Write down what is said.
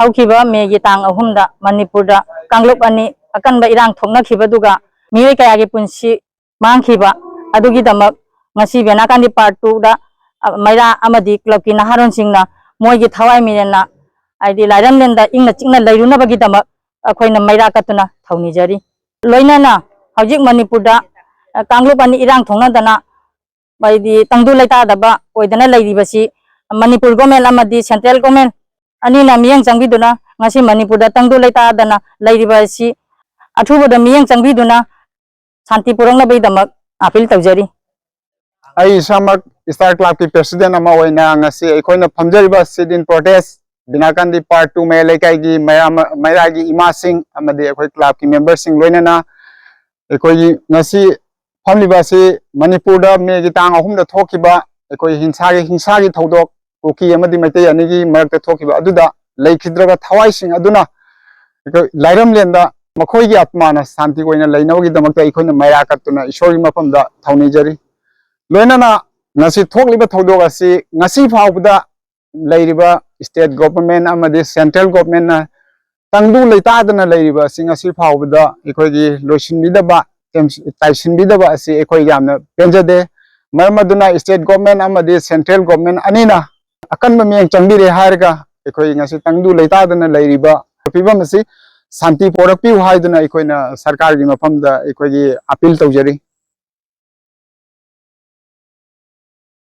ꯍꯧꯈꯤꯕ ꯃꯦꯒꯤ ꯇꯥꯡ 3ꯗ ꯃꯅꯤꯄꯨꯔꯗ ꯀꯥꯡꯂꯨꯞ ꯑꯅꯤ ꯑꯀꯟꯕ ꯏꯔꯥꯡ ꯊꯣꯛꯅꯈꯤꯕꯗꯨꯒ ꯃꯤꯑꯣꯏ ꯀꯌꯥꯒꯤ ꯄꯨꯟꯁꯤ ꯃꯥꯡꯈꯤꯕ ꯑꯗꯨꯒꯤꯗꯃꯛ ꯉꯁꯤ ꯕꯦꯅꯥꯀꯥꯟꯗꯤ ꯄꯥꯔꯠ 2ꯗ ꯃꯩꯔꯥ ꯑꯃꯗꯤ ꯀ꯭ꯂꯕꯀꯤ ꯅꯍꯥꯔꯣꯟꯁꯤꯡꯅ ꯃꯣꯏꯒꯤ ꯊꯋꯥꯏ ꯃꯤꯔꯦꯟꯅ ꯍꯥꯏꯗꯤ ꯂꯥꯏꯔꯝꯂꯦꯟꯗ ꯏꯪꯅ ꯆꯤꯛꯅ ꯂꯩꯔꯨꯅꯕꯒꯤꯗꯃꯛ ꯑꯩꯈꯣꯏꯅ ꯃꯩꯔꯥ ꯀꯠꯇꯨꯅ ꯊꯧꯅꯤꯖꯔꯤ ꯂꯣꯏꯅꯅ ꯍꯧꯖꯤꯛ ꯃꯅꯤꯄꯨꯔꯗ ꯀꯥꯡꯂꯨꯞ ꯑꯅꯤ ꯏꯔꯥꯡ ꯊꯣꯛꯅꯗꯅ ꯍꯥꯏꯗꯤ ꯇꯪꯗꯨ ꯂꯩꯇꯥꯗꯕ ꯑꯣꯏꯗꯅ ꯂꯩꯔꯤꯕꯁꯤ ꯃꯅꯤꯄꯨꯔ ꯒꯣꯔꯃꯦꯟ ꯑꯃꯗꯤ ꯁꯦꯟꯇ꯭ꯔꯦꯜ ꯒꯣꯔꯃꯦꯟ ꯑꯅꯤꯅ ꯃꯤꯠꯌꯦꯡ ꯆꯪꯕꯤꯗꯨꯅ ꯉꯁꯤ ꯃꯅꯤꯄꯨꯔꯗ ꯇꯪꯗꯨ ꯂꯩꯇꯥꯗꯅ ꯂꯩꯔꯤꯕ ꯑꯁꯤ ꯑꯊꯨꯕꯗ ꯃꯤꯠꯌꯦꯡ ꯆꯪꯕꯤꯗꯨꯅ ꯁꯥꯟꯇꯤ ꯄꯨꯔꯛꯅꯕꯒꯤꯗꯃꯛ ꯑꯄꯤꯜ ꯇꯧꯖꯔꯤ ꯑꯩ ꯏꯁꯥꯃꯛ ꯁ꯭ꯇꯥꯔ ꯀ꯭ꯂꯕꯀꯤ ꯄ꯭ꯔꯦꯁꯤꯗꯦꯟꯠ ꯑꯃ ꯑꯣꯏꯅ ꯉꯁꯤ ꯑꯩꯈꯣꯏꯅ ꯐꯝꯖꯔꯤꯕ ꯁꯤꯠ ꯏꯟ ꯄ꯭ꯔꯣꯇꯦꯁ ꯕꯤꯅꯥꯀꯥꯟꯗꯤ ꯄꯥꯔꯠ 2 ꯃꯌꯥꯏ ꯂꯩꯀꯥꯏꯒꯤ ꯃꯩꯔꯥꯒꯤ ꯏꯃꯥꯁꯤꯡ ꯑꯃꯗꯤ ꯑꯩꯈꯣꯏ ꯀ꯭ꯂꯕꯀꯤ ꯃꯦꯝꯕꯔꯁꯤꯡ ꯂꯣꯏꯅꯅ ꯑꯩꯈꯣꯏꯒꯤ ꯉꯁꯤ ꯐꯝꯂꯤꯕ ꯑꯁꯤ ꯃꯅꯤꯄꯨꯔꯗ ꯃꯦꯒꯤ ꯇꯥꯡ 3ꯗ ꯊꯣꯛꯈꯤꯕ ꯑꯩꯈꯣꯏ ꯍꯤꯡꯁꯥꯒꯤ ꯊꯧꯗꯣꯛ ꯀꯨꯀꯤ ꯑꯃꯗꯤ ꯃꯩꯇꯩ ꯑꯅꯤꯒꯤ ꯃꯔꯛꯇ ꯊꯣꯛꯈꯤꯕ ꯑꯗꯨꯗ ꯂꯩꯈꯤꯗ꯭ꯔꯕ ꯊꯋꯥꯏꯁꯤꯡ ꯑꯗꯨꯅ ꯑꯩꯈꯣꯏ ꯂꯥꯏꯔꯝꯂꯦꯟꯗ ꯃꯈꯣꯏꯒꯤ ꯑꯥत्माꯅ ꯁꯥꯟꯇꯤ ꯑꯣꯏꯅ ꯂꯩꯅꯕꯒꯤꯗꯃꯛꯇ ꯑꯩꯈꯣꯏꯅ ꯃꯩꯔꯥ ꯀꯠꯇꯨꯅ ꯏꯁꯣꯔꯒꯤ ꯃꯐꯝꯗ ꯊꯧꯅꯤꯖꯔꯤ ꯂꯣꯏꯅꯅ ꯉꯁꯤ ꯊꯣꯛꯂꯤꯕ ꯊꯧꯗꯣꯛ ꯑꯁꯤ ꯉꯁꯤ ꯐꯥꯎꯕꯗ ꯂꯩꯔꯤꯕ ꯁ꯭ꯇꯦꯠ ꯒꯣꯚꯔꯟꯃꯦꯟꯠ ꯑꯃꯗꯤ ꯁꯦꯟꯇ꯭ꯔꯦꯜ ꯒꯣꯚꯔꯟꯃꯦꯟꯠꯅ ꯇꯪꯗꯨ ꯂꯩꯇꯥꯗꯅ ꯂꯩꯔꯤꯕ ꯑꯁꯤ ꯉꯁꯤ ꯐꯥꯎꯕꯗ ꯑꯩꯈꯣꯏꯒꯤ ꯂꯣꯏꯁꯤꯟꯕꯤꯗꯕ ꯇꯥꯏꯁꯤꯟꯕꯤꯗꯕ ꯑꯁꯤ ꯑꯩꯈꯣꯏ ꯌꯥꯝꯅ ꯄꯦꯟꯖꯗꯦ ꯃꯔꯝ ꯑꯗꯨꯅ ꯁ꯭ꯇꯦꯠ ꯒꯣꯚꯔꯟꯃꯦꯟꯠ ꯑꯃꯗꯤ ꯁꯦꯟꯇ꯭ꯔꯦꯜ ꯒꯣꯚꯔꯟꯃꯦꯟꯠ ꯑꯅꯤꯅ ꯑꯀꯟꯕ ꯃꯤꯠꯌꯦꯡ ꯆꯪꯕꯤꯔꯦ ꯍꯥꯏꯔꯒ ꯑꯩꯈꯣꯏ ꯉꯁꯤ ꯇꯪꯗꯨ ꯂꯩꯇꯥꯗꯅ ꯂꯩꯔꯤꯕ ꯐꯤꯕꯝ ꯑꯁꯤ ꯁꯥꯟꯇꯤ ꯄꯣꯔꯛꯄꯤꯌꯨ ꯍꯥꯏꯗꯨꯅ ꯑꯩꯈꯣꯏꯅ ꯁꯔꯀꯥꯔꯒꯤ ꯃꯐꯝꯗ ꯑꯩꯈꯣꯏꯒꯤ ꯑꯄꯤꯜ ꯇꯧꯖꯔꯤ